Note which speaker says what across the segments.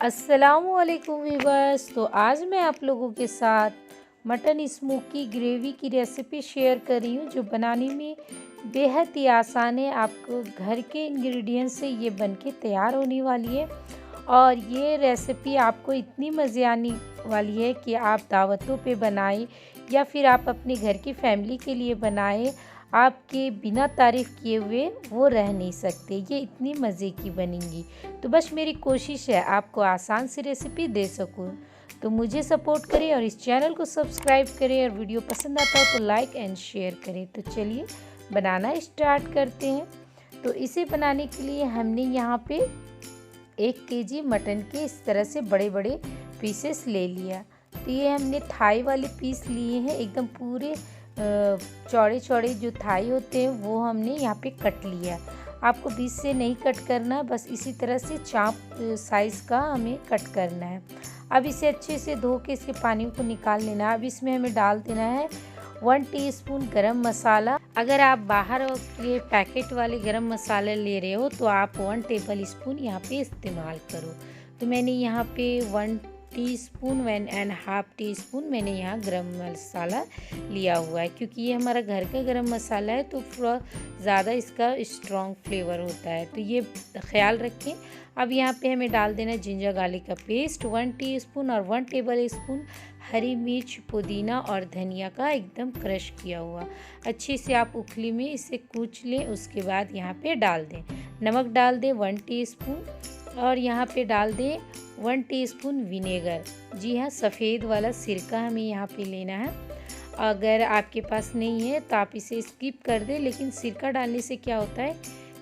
Speaker 1: अस्सलामुअलैकुम वीवर्स। तो आज मैं आप लोगों के साथ मटन स्मोकी ग्रेवी की रेसिपी शेयर कर रही हूँ, जो बनाने में बेहद ही आसान है। आपको घर के इंग्रेडिएंट्स से ये बनके तैयार होने वाली है और ये रेसिपी आपको इतनी मज़े आने वाली है कि आप दावतों पे बनाएं या फिर आप अपने घर की फैमिली के लिए बनाएं, आपके बिना तारीफ़ किए हुए वो रह नहीं सकते। ये इतनी मज़े की बनेंगी। तो बस मेरी कोशिश है आपको आसान सी रेसिपी दे सकूं। तो मुझे सपोर्ट करें और इस चैनल को सब्सक्राइब करें, और वीडियो पसंद आता हो तो लाइक एंड शेयर करें। तो चलिए बनाना स्टार्ट करते हैं। तो इसे बनाने के लिए हमने यहाँ पे 1 केजी मटन के इस तरह से बड़े बड़े पीसेस ले लिया। तो ये हमने थाई वाले पीस लिए हैं, एकदम पूरे चौड़े चौड़े जो थाई होते हैं वो हमने यहाँ पे कट लिया। आपको बीच से नहीं कट करना, बस इसी तरह से चाप साइज़ का हमें कट करना है। अब इसे अच्छे से धो के इसके पानी को निकाल लेना है। अब इसमें हमें डाल देना है 1 टीस्पून गरम मसाला। अगर आप बाहर के पैकेट वाले गरम मसाले ले रहे हो तो आप 1 टेबल स्पून यहाँ पे इस्तेमाल करो। तो मैंने यहाँ पे 1 टीस्पून 1.5 टीस्पून मैंने यहाँ गरम मसाला लिया हुआ है, क्योंकि ये हमारा घर का गरम मसाला है तो थोड़ा ज़्यादा इसका स्ट्रॉन्ग फ्लेवर होता है, तो ये ख्याल रखें। अब यहाँ पे हमें डाल देना जिंजर गार्लिक का पेस्ट 1 टीस्पून और 1 टेबल स्पून हरी मिर्च, पुदीना और धनिया का एकदम क्रश किया हुआ। अच्छे से आप उखली में इसे कूच लें। उसके बाद यहाँ पे डाल दें नमक, डाल दें 1 टीस्पून, और यहाँ पे डाल दें 1 टीस्पून विनेगर। जी हाँ, सफ़ेद वाला सिरका हमें यहाँ पे लेना है। अगर आपके पास नहीं है तो आप इसे स्किप कर दें, लेकिन सिरका डालने से क्या होता है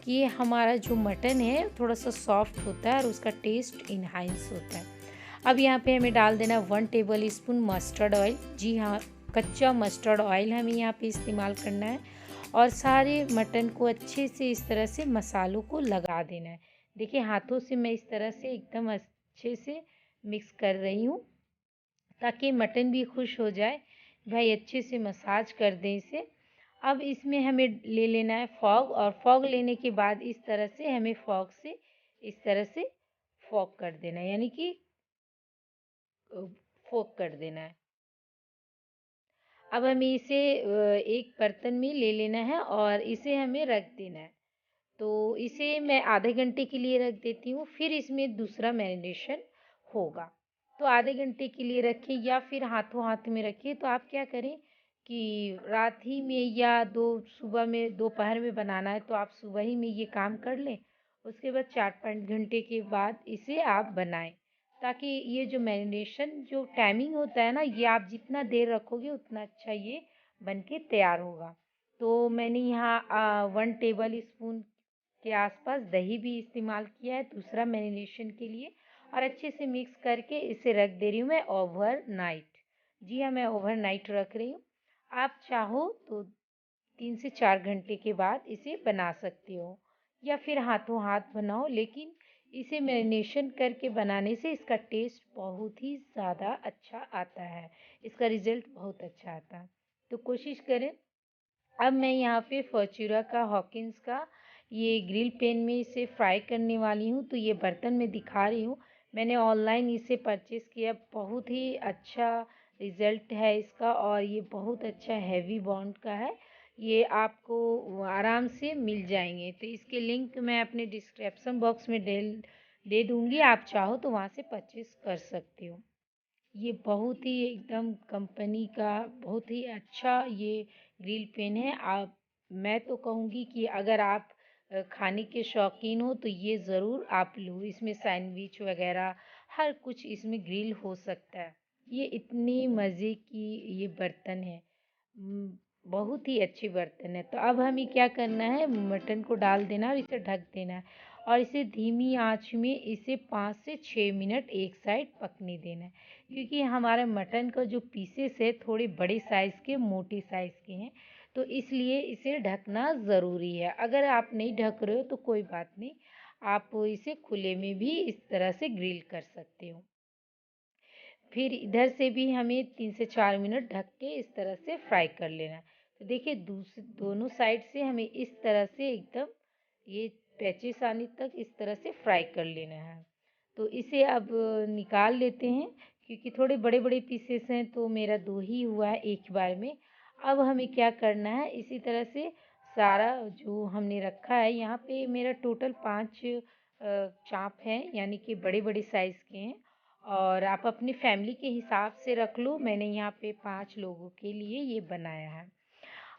Speaker 1: कि हमारा जो मटन है थोड़ा सा सॉफ्ट होता है और उसका टेस्ट इन्हांस होता है। अब यहाँ पे हमें डाल देना 1 टेबल स्पून मस्टर्ड ऑयल। जी हाँ, कच्चा मस्टर्ड ऑयल हमें यहाँ पे इस्तेमाल करना है, और सारे मटन को अच्छे से इस तरह से मसालों को लगा देना है। देखिए, हाथों से मैं इस तरह से एकदम अच्छे से मिक्स कर रही हूँ ताकि मटन भी खुश हो जाए। भाई अच्छे से मसाज कर दें इसे। अब इसमें हमें ले लेना है फॉग, और फॉग लेने के बाद इस तरह से हमें फॉग से इस तरह से फॉग कर देना है, यानी कि फोक कर देना है। अब हमें इसे एक बर्तन में ले लेना है और इसे हमें रख देना है। तो इसे मैं आधे घंटे के लिए रख देती हूँ, फिर इसमें दूसरा मैरिनेशन होगा। तो आधे घंटे के लिए रखें या फिर हाथों हाथ में रखिए। तो आप क्या करें कि रात ही में या सुबह में दोपहर में बनाना है तो आप सुबह ही में ये काम कर लें। उसके बाद 4-5 घंटे के बाद इसे आप बनाएं, ताकि ये जो मैरिनेशन जो टाइमिंग होता है ना, ये आप जितना देर रखोगे उतना अच्छा ये बन के तैयार होगा। तो मैंने यहाँ 1 टेबल स्पून के आसपास दही भी इस्तेमाल किया है दूसरा मैरिनेशन के लिए, और अच्छे से मिक्स करके इसे रख दे रही हूँ मैं ओवरनाइट। जी हाँ, मैं ओवरनाइट रख रही हूँ। आप चाहो तो 3 से 4 घंटे के बाद इसे बना सकते हो, या फिर हाथों हाथ बनाओ, लेकिन इसे मैरिनेशन करके बनाने से इसका टेस्ट बहुत ही ज़्यादा अच्छा आता है, इसका रिज़ल्ट बहुत अच्छा आता है। तो कोशिश करें। अब मैं यहाँ पे फॉर्च्यूना का, हॉकिंस का ये ग्रिल पैन में इसे फ्राई करने वाली हूँ। तो ये बर्तन में दिखा रही हूँ, मैंने ऑनलाइन इसे परचेज़ किया। बहुत ही अच्छा रिज़ल्ट है इसका, और ये बहुत अच्छा हैवी बॉन्ड का है। ये आपको आराम से मिल जाएंगे। तो इसके लिंक मैं अपने डिस्क्रिप्शन बॉक्स में दे दूँगी, आप चाहो तो वहाँ से परचेज़ कर सकते हो। ये बहुत ही एकदम कंपनी का बहुत ही अच्छा ये ग्रिल पेन है। आप, मैं तो कहूँगी कि अगर आप खाने के शौकीन हो तो ये ज़रूर आप लो। इसमें सैंडविच वगैरह हर कुछ इसमें ग्रिल हो सकता है। ये इतनी मज़े की ये बर्तन है। बहुत ही अच्छी बर्तन है। तो अब हमें क्या करना है, मटन को डाल देना और इसे ढक देना है, और इसे धीमी आंच में इसे 5 से 6 मिनट एक साइड पकने देना है, क्योंकि हमारे मटन का जो पीसेस है थोड़े बड़े साइज़ के, मोटे साइज़ के हैं, तो इसलिए इसे ढकना ज़रूरी है। अगर आप नहीं ढक रहे हो तो कोई बात नहीं, आप इसे खुले में भी इस तरह से ग्रिल कर सकते हो। फिर इधर से भी हमें 3 से 4 मिनट ढक के इस तरह से फ्राई कर लेना है। तो देखिए, दोनों साइड से हमें इस तरह से एकदम ये पैचेस आने तक इस तरह से फ्राई कर लेना है। तो इसे अब निकाल लेते हैं, क्योंकि थोड़े बड़े-बड़े पीसेस हैं तो मेरा 2 ही हुआ है एक बार में। अब हमें क्या करना है, इसी तरह से सारा जो हमने रखा है, यहाँ पे मेरा टोटल 5 चाप हैं, यानी कि बड़े-बड़े साइज़ के हैं, और आप अपनी फैमिली के हिसाब से रख लो। मैंने यहाँ पे 5 लोगों के लिए ये बनाया है।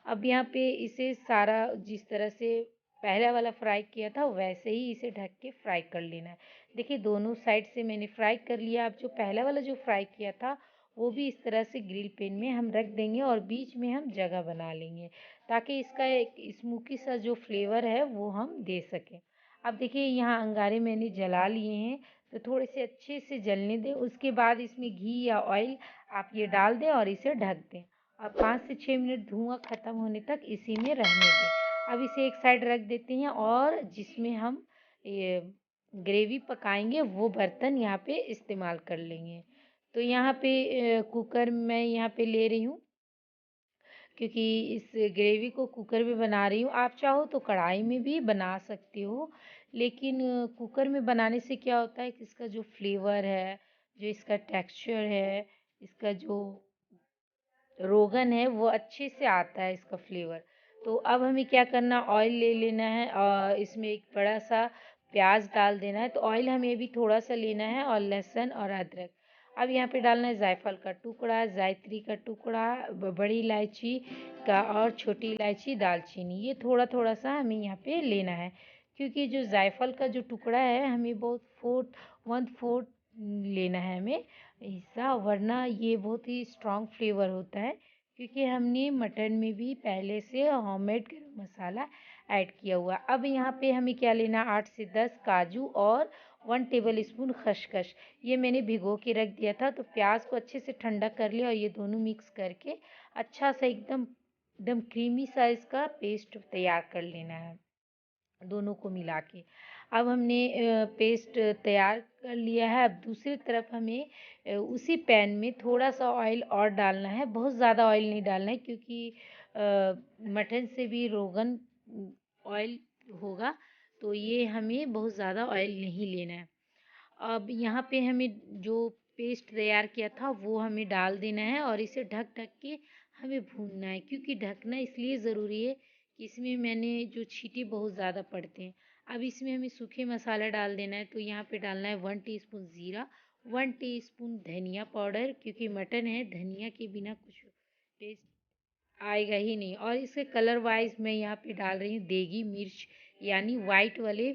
Speaker 1: अब यहाँ पे इसे सारा जिस तरह से पहला वाला फ्राई किया था वैसे ही इसे ढक के फ्राई कर लेना है। देखिए दोनों साइड से मैंने फ्राई कर लिया। अब जो पहला वाला जो फ्राई किया था वो भी इस तरह से ग्रिल पैन में हम रख देंगे और बीच में हम जगह बना लेंगे, ताकि इसका एक स्मोकी सा जो फ्लेवर है वो हम दे सकें। अब देखिए यहाँ अंगारे मैंने जला लिए हैं, तो थोड़े से अच्छे से जलने दें। उसके बाद इसमें घी या ऑयल आप ये डाल दें और इसे ढक दें और 5 से 6 मिनट धुआं ख़त्म होने तक इसी में रहने दें। अब इसे एक साइड रख देते हैं और जिसमें हम ये ग्रेवी पकाएंगे वो बर्तन यहाँ पे इस्तेमाल कर लेंगे। तो यहाँ पे कुकर मैं यहाँ पे ले रही हूँ, क्योंकि इस ग्रेवी को कुकर में बना रही हूँ। आप चाहो तो कढ़ाई में भी बना सकते हो, लेकिन कुकर में बनाने से क्या होता है कि इसका जो फ्लेवर है, जो इसका टेक्सचर है, इसका जो रोगन है वो अच्छे से आता है, इसका फ्लेवर। तो अब हमें क्या करना, ऑयल ले लेना है और इसमें एक बड़ा सा प्याज डाल देना है। तो ऑयल हमें भी थोड़ा सा लेना है और लहसुन और अदरक। अब यहाँ पे डालना है जायफल का टुकड़ा, जायत्री का टुकड़ा, बड़ी इलायची का और छोटी इलायची, दालचीनी। ये थोड़ा थोड़ा सा हमें यहाँ पे लेना है, क्योंकि जो जायफल का जो टुकड़ा है हमें बहुत 1/4 लेना है हमें हिस्सा, वरना ये बहुत ही स्ट्रॉन्ग फ्लेवर होता है, क्योंकि हमने मटन में भी पहले से होममेड गरम मसाला ऐड किया हुआ। अब यहाँ पे हमें क्या लेना, 8 से 10 काजू और 1 टेबल स्पून खसखस। ये मैंने भिगो के रख दिया था। तो प्याज को अच्छे से ठंडा कर लिया और ये दोनों मिक्स करके अच्छा सा एकदम एकदम क्रीमी सा इसका पेस्ट तैयार कर लेना है, दोनों को मिला के। अब हमने पेस्ट तैयार कर लिया है। अब दूसरी तरफ हमें उसी पैन में थोड़ा सा ऑयल और डालना है। बहुत ज़्यादा ऑयल नहीं डालना है, क्योंकि मटन से भी रोगन ऑयल होगा, तो ये हमें बहुत ज़्यादा ऑयल नहीं लेना है। अब यहाँ पे हमें जो पेस्ट तैयार किया था वो हमें डाल देना है और इसे ढक ढक के हमें भूनना है, क्योंकि ढकना इसलिए ज़रूरी है कि इसमें मैंने जो छींटे बहुत ज़्यादा पड़ते हैं। अब इसमें हमें सूखे मसाला डाल देना है। तो यहाँ पे डालना है 1 टीस्पून ज़ीरा, 1 टीस्पून धनिया पाउडर, क्योंकि मटन है, धनिया के बिना कुछ टेस्ट आएगा ही नहीं। और इसके कलर वाइज मैं यहाँ पे डाल रही हूँ देगी मिर्च, यानी वाइट वाले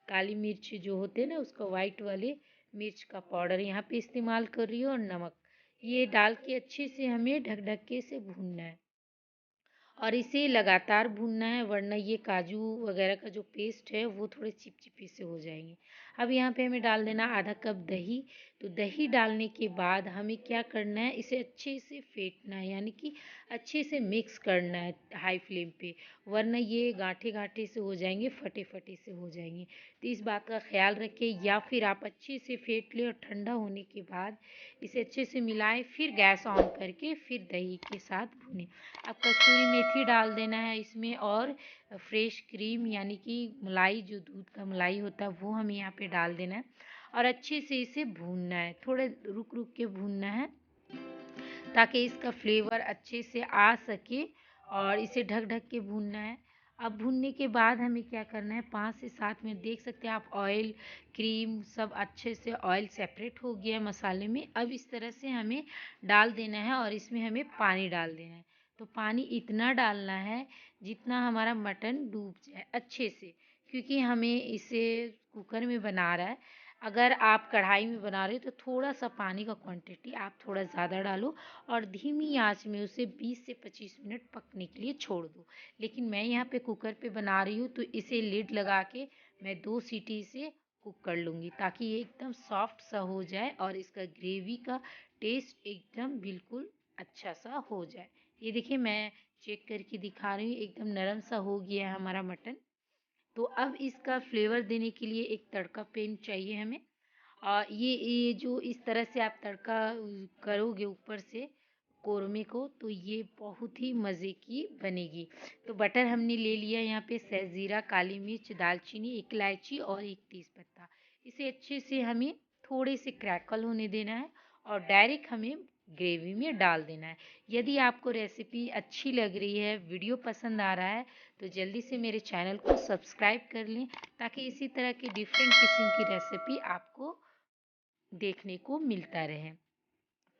Speaker 1: काली मिर्च जो होते हैं ना, उसका वाइट वाले मिर्च का पाउडर यहाँ पे इस्तेमाल कर रही हूँ, और नमक। ये डाल के अच्छे से हमें ढक ढक के इसे भूनना है और इसे लगातार भूनना है, वरना ये काजू वगैरह का जो पेस्ट है वो थोड़े चिपचिपे से हो जाएंगे। अब यहाँ पे हमें डाल देना आधा कप दही। तो दही डालने के बाद हमें क्या करना है, इसे अच्छे से फेंटना है, यानी कि अच्छे से मिक्स करना है हाई फ्लेम पे, वरना ये गांठे गांठे से हो जाएंगे, फटे फटे से हो जाएंगे। तो इस बात का ख्याल रखें, या फिर आप अच्छे से फेंट लें और ठंडा होने के बाद इसे अच्छे से मिलाएं, फिर गैस ऑन करके फिर दही के साथ भुनें। अब कसूरी मेथी डाल देना है इसमें, और फ्रेश क्रीम यानी कि मलाई, जो दूध का मलाई होता है वो हमें यहाँ पे डाल देना है और अच्छे से इसे भूनना है। थोड़े रुक रुक के भूनना है, ताकि इसका फ्लेवर अच्छे से आ सके, और इसे ढक ढक के भूनना है। अब भूनने के बाद हमें क्या करना है, 5 से 7 मिनट, देख सकते हैं आप ऑयल क्रीम सब अच्छे से ऑयल सेपरेट हो गया है मसाले में। अब इस तरह से हमें डाल देना है और इसमें हमें पानी डाल देना है। तो पानी इतना डालना है जितना हमारा मटन डूब जाए अच्छे से, क्योंकि हमें इसे कुकर में बना रहा है। अगर आप कढ़ाई में बना रहे हो तो थोड़ा सा पानी का क्वांटिटी आप थोड़ा ज़्यादा डालो और धीमी आंच में उसे 20 से 25 मिनट पकने के लिए छोड़ दो। लेकिन मैं यहाँ पे कुकर पे बना रही हूँ, तो इसे लिड लगा के मैं 2 सीटी से कुक कर लूँगी, ताकि ये एकदम सॉफ्ट सा हो जाए और इसका ग्रेवी का टेस्ट एकदम बिल्कुल अच्छा सा हो जाए। ये देखिए मैं चेक करके दिखा रही हूँ, एकदम नरम सा हो गया है हमारा मटन। तो अब इसका फ्लेवर देने के लिए एक तड़का पैन चाहिए हमें। ये जो इस तरह से आप तड़का करोगे ऊपर से कौरमे को, तो ये बहुत ही मज़े की बनेगी। तो बटर हमने ले लिया यहाँ पे, सहजीरा, काली मिर्च, दालचीनी, एक इलायची और एक तेज़पत्ता। इसे अच्छे से हमें थोड़े से क्रैकल होने देना है और डायरेक्ट हमें ग्रेवी में डाल देना है। यदि आपको रेसिपी अच्छी लग रही है, वीडियो पसंद आ रहा है, तो जल्दी से मेरे चैनल को सब्सक्राइब कर लें ताकि इसी तरह की डिफरेंट किस्म की रेसिपी आपको देखने को मिलता रहे।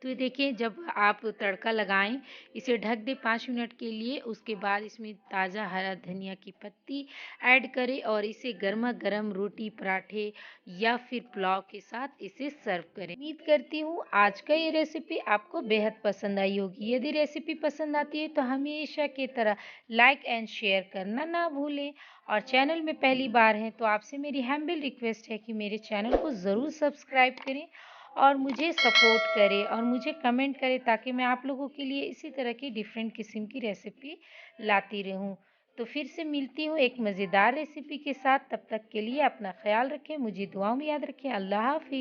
Speaker 1: तो ये देखिए, जब आप तड़का लगाएं, इसे ढक दें 5 मिनट के लिए। उसके बाद इसमें ताज़ा हरा धनिया की पत्ती ऐड करें और इसे गर्मा गर्म रोटी, पराठे या फिर पुलाव के साथ इसे सर्व करें। उम्मीद करती हूँ आज का ये रेसिपी आपको बेहद पसंद आई होगी। यदि रेसिपी पसंद आती है तो हमेशा की तरह लाइक एंड शेयर करना ना भूलें, और चैनल में पहली बार हैं तो आपसे मेरी हम्बल रिक्वेस्ट है कि मेरे चैनल को ज़रूर सब्सक्राइब करें और मुझे सपोर्ट करें और मुझे कमेंट करें ताकि मैं आप लोगों के लिए इसी तरह की डिफरेंट किस्म की रेसिपी लाती रहूं। तो फिर से मिलती हूँ एक मज़ेदार रेसिपी के साथ। तब तक के लिए अपना ख्याल रखें, मुझे दुआओं में याद रखें। अल्लाह हाफिज़।